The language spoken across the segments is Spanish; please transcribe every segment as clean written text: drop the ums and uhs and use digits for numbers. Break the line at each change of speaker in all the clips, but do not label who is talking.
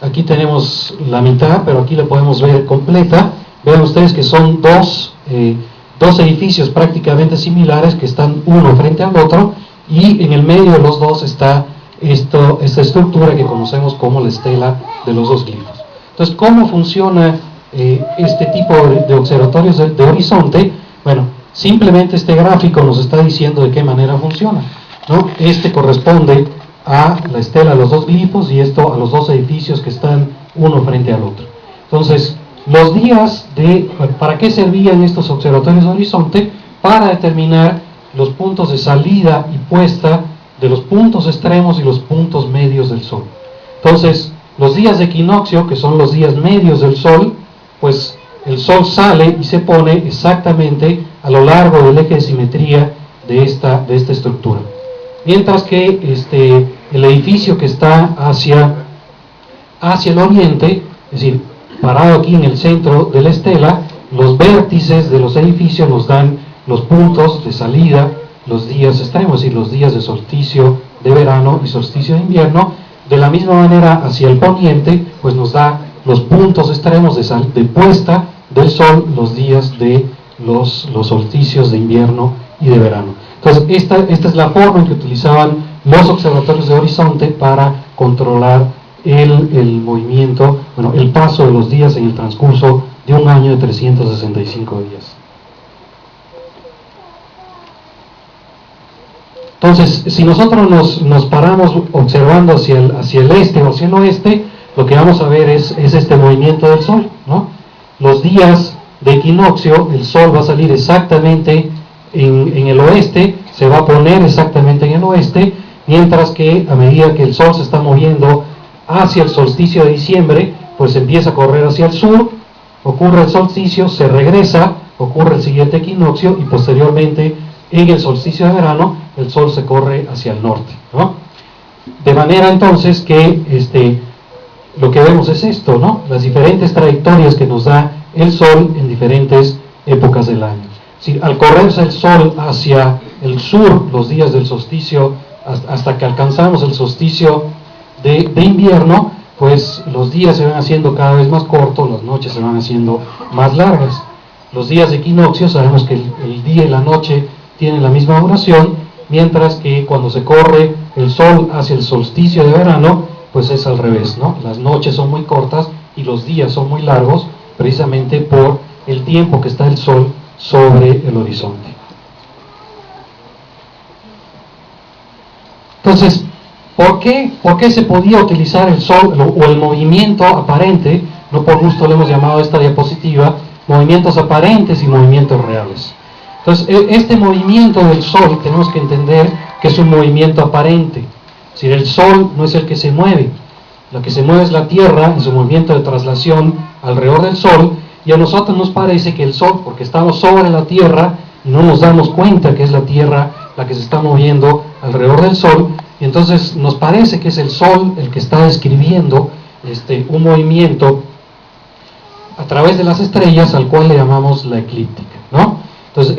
aquí tenemos la mitad, pero aquí la podemos ver completa. Vean ustedes que son dos edificios prácticamente similares que están uno frente al otro, y en el medio de los dos está esta estructura que conocemos como la estela de los dos glifos. Entonces, ¿cómo funciona este tipo de observatorios de horizonte? Bueno, simplemente este gráfico nos está diciendo de qué manera funciona, ¿no? Este corresponde a la estela de los dos glifos y esto a los dos edificios que están uno frente al otro. Entonces, los días ¿para qué servían estos observatorios de horizonte? Para determinar los puntos de salida y puesta de los puntos extremos y los puntos medios del Sol. Entonces, los días de equinoccio, que son los días medios del Sol, pues el Sol sale y se pone exactamente a lo largo del eje de simetría de esta estructura. Mientras que el edificio que está hacia el oriente, es decir, parado aquí en el centro de la estela, los vértices de los edificios nos dan los puntos de salida, los días extremos, es decir, los días de solsticio de verano y solsticio de invierno. De la misma manera, hacia el poniente, pues nos da los puntos extremos de puesta del Sol, los días de los solsticios de invierno y de verano. Entonces, esta es la forma en que utilizaban los observatorios de horizonte para controlar el movimiento, el paso de los días en el transcurso de un año de 365 días. Entonces, si nosotros nos paramos observando hacia el este o hacia el oeste, lo que vamos a ver es este movimiento del Sol, ¿no? Los días de equinoccio, el Sol va a salir exactamente en el oeste, se va a poner exactamente en el oeste, mientras que a medida que el Sol se está moviendo hacia el solsticio de diciembre, pues empieza a correr hacia el sur, ocurre el solsticio, se regresa, ocurre el siguiente equinoccio y posteriormente en el solsticio de verano el Sol se corre hacia el norte, ¿no? De manera entonces que lo que vemos es esto, ¿no? Las diferentes trayectorias que nos da el Sol en diferentes épocas del año. Si al correrse el Sol hacia el sur los días del solsticio, hasta que alcanzamos el solsticio de invierno, pues los días se van haciendo cada vez más cortos, las noches se van haciendo más largas. Los días de equinoccio sabemos que el día y la noche tienen la misma duración, mientras que cuando se corre el Sol hacia el solsticio de verano, pues es al revés, ¿no? Las noches son muy cortas y los días son muy largos, precisamente por el tiempo que está el Sol sobre el horizonte. Entonces, ¿por qué se podía utilizar el Sol o el movimiento aparente? No por gusto le hemos llamado a esta diapositiva movimientos aparentes y movimientos reales. Entonces, este movimiento del Sol tenemos que entender que es un movimiento aparente. Es decir, el Sol no es el que se mueve. Lo que se mueve es la Tierra en su movimiento de traslación alrededor del Sol, y a nosotros nos parece que el Sol, porque estamos sobre la Tierra y no nos damos cuenta que es la Tierra la que se está moviendo alrededor del Sol, y entonces nos parece que es el Sol el que está describiendo un movimiento a través de las estrellas, al cual le llamamos la eclíptica, ¿no? Entonces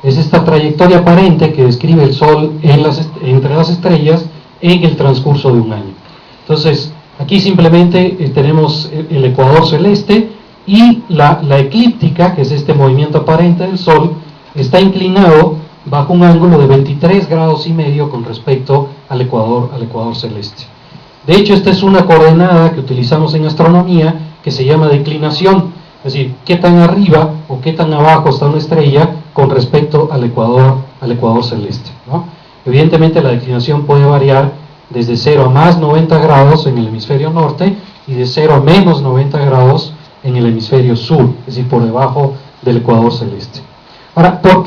es esta trayectoria aparente que describe el Sol entre las estrellas en el transcurso de un año. Entonces, aquí simplemente tenemos el ecuador celeste, y la eclíptica, que es este movimiento aparente del Sol, está inclinado bajo un ángulo de 23 grados y medio con respecto al ecuador celeste. De hecho, esta es una coordenada que utilizamos en astronomía que se llama declinación, es decir, qué tan arriba o qué tan abajo está una estrella con respecto al ecuador celeste, ¿no? Evidentemente la declinación puede variar desde 0 a más 90 grados en el hemisferio norte y de 0 a menos 90 grados en el hemisferio sur, es decir, por debajo del ecuador celeste. Ahora, ¿por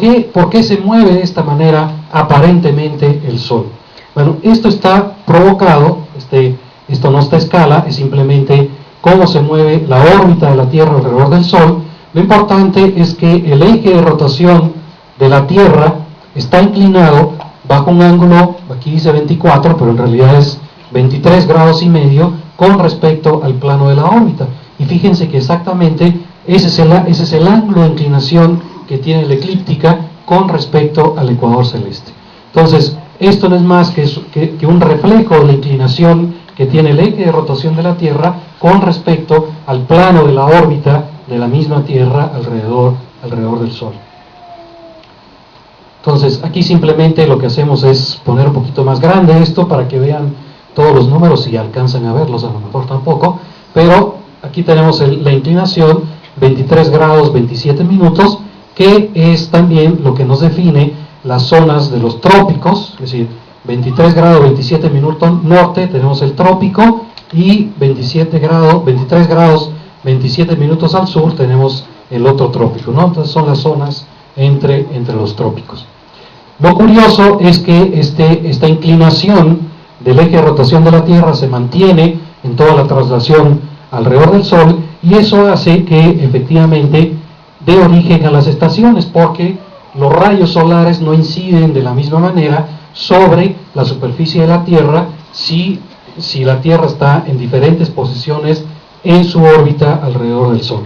qué se mueve de esta manera aparentemente el Sol? Bueno, esto está provocado, esto no está a escala, es simplemente cómo se mueve la órbita de la Tierra alrededor del Sol. Lo importante es que el eje de rotación de la Tierra está inclinado bajo un ángulo, aquí dice 24, pero en realidad es 23 grados y medio con respecto al plano de la órbita. Y fíjense que exactamente ese es el ángulo de inclinación que tiene la eclíptica con respecto al ecuador celeste. Entonces, esto no es más que un reflejo de la inclinación que tiene el eje de rotación de la Tierra con respecto al plano de la órbita de la misma Tierra alrededor del Sol. Entonces, aquí simplemente lo que hacemos es poner un poquito más grande esto para que vean todos los números, si alcanzan a verlos, a lo mejor tampoco, pero aquí tenemos la inclinación, 23 grados 27 minutos, que es también lo que nos define las zonas de los trópicos, es decir, 23 grados 27 minutos norte tenemos el trópico, y 23 grados 27 minutos al sur tenemos el otro trópico, ¿no? Entonces son las zonas entre los trópicos. Lo curioso es que esta inclinación del eje de rotación de la Tierra se mantiene en toda la traslación alrededor del Sol, y eso hace que efectivamente dé origen a las estaciones, porque los rayos solares no inciden de la misma manera sobre la superficie de la Tierra si la Tierra está en diferentes posiciones en su órbita alrededor del Sol.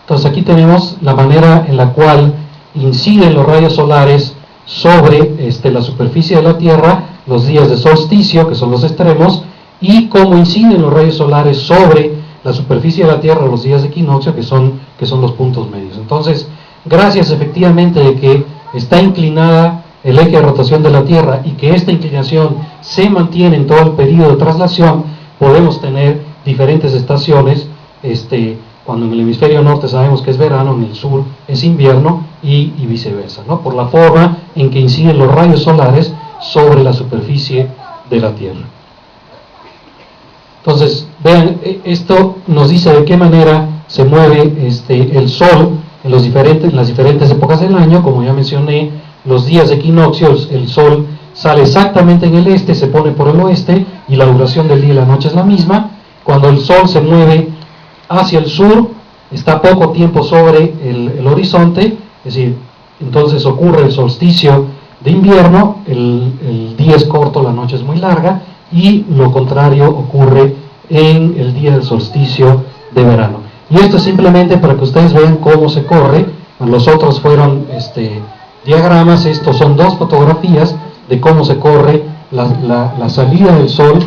Entonces aquí tenemos la manera en la cual inciden los rayos solares sobre la superficie de la Tierra los días de solsticio, que son los extremos, y cómo inciden los rayos solares sobre la superficie de la Tierra los días de equinoccio, que son los puntos medios. Entonces, gracias efectivamente de que está inclinada el eje de rotación de la Tierra y que esta inclinación se mantiene en todo el periodo de traslación, podemos tener diferentes estaciones, cuando en el hemisferio norte sabemos que es verano, en el sur es invierno, y viceversa, ¿no? Por la forma en que inciden los rayos solares sobre la superficie de la Tierra. Entonces, vean, esto nos dice de qué manera se mueve el Sol en las diferentes épocas del año. Como ya mencioné, los días de equinoccios, el Sol sale exactamente en el este, se pone por el oeste, y la duración del día y la noche es la misma. Cuando el Sol se mueve hacia el sur, está poco tiempo sobre el horizonte, es decir, entonces ocurre el solsticio de invierno, el día es corto, la noche es muy larga, y lo contrario ocurre en el día del solsticio de verano. Y esto es simplemente para que ustedes vean cómo se corre. Los otros fueron diagramas, estos son dos fotografías de cómo se corre la salida del Sol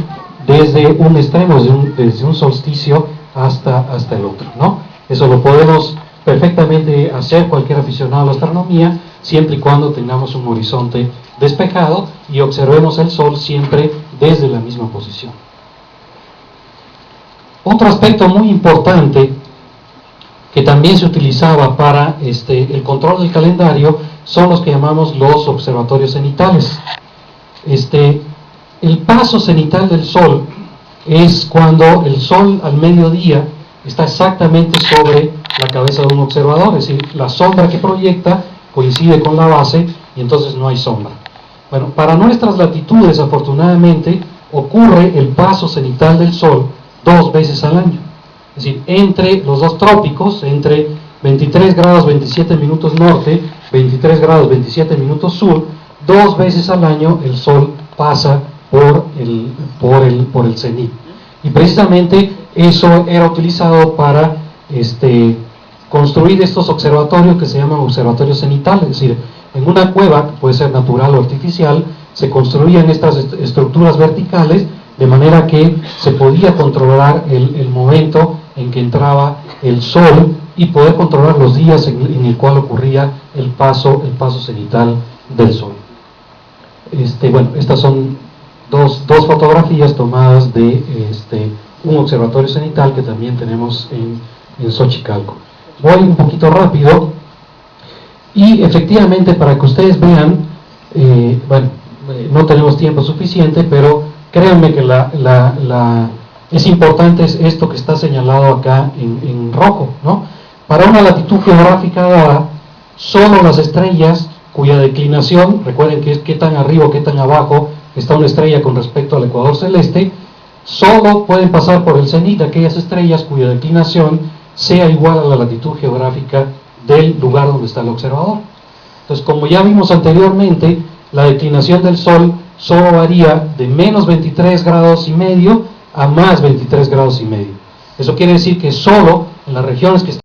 desde un extremo, desde un solsticio hasta el otro, ¿no? Eso lo podemos perfectamente hacer cualquier aficionado a la astronomía, siempre y cuando tengamos un horizonte despejado y observemos el Sol siempre desde la misma posición. Otro aspecto muy importante que también se utilizaba para el control del calendario son los que llamamos los observatorios cenitales. El paso cenital del Sol es cuando el Sol al mediodía está exactamente sobre la cabeza de un observador, es decir, la sombra que proyecta coincide con la base y entonces no hay sombra. Bueno, para nuestras latitudes, afortunadamente, ocurre el paso cenital del Sol 2 veces al año. Es decir, entre los dos trópicos, entre 23 grados 27 minutos norte, 23 grados 27 minutos sur, 2 veces al año el Sol pasa por el cenit. Y precisamente eso era utilizado para construir estos observatorios que se llaman observatorios cenitales, es decir, en una cueva, que puede ser natural o artificial, se construían estas estructuras verticales de manera que se podía controlar el momento en que entraba el Sol y poder controlar los días en el cual ocurría el paso cenital del Sol. Bueno, estas son dos fotografías tomadas de un observatorio cenital que también tenemos en Xochicalco. Voy un poquito rápido y efectivamente para que ustedes vean, no tenemos tiempo suficiente, pero créanme que es importante esto que está señalado acá en rojo, ¿no? Para una latitud geográfica dada, solo las estrellas cuya declinación, recuerden que es qué tan arriba o qué tan abajo está una estrella con respecto al ecuador celeste, solo pueden pasar por el cenit aquellas estrellas cuya declinación sea igual a la latitud geográfica del lugar donde está el observador. Entonces, como ya vimos anteriormente, la declinación del Sol solo varía de menos 23 grados y medio a más 23 grados y medio. Eso quiere decir que solo en las regiones que están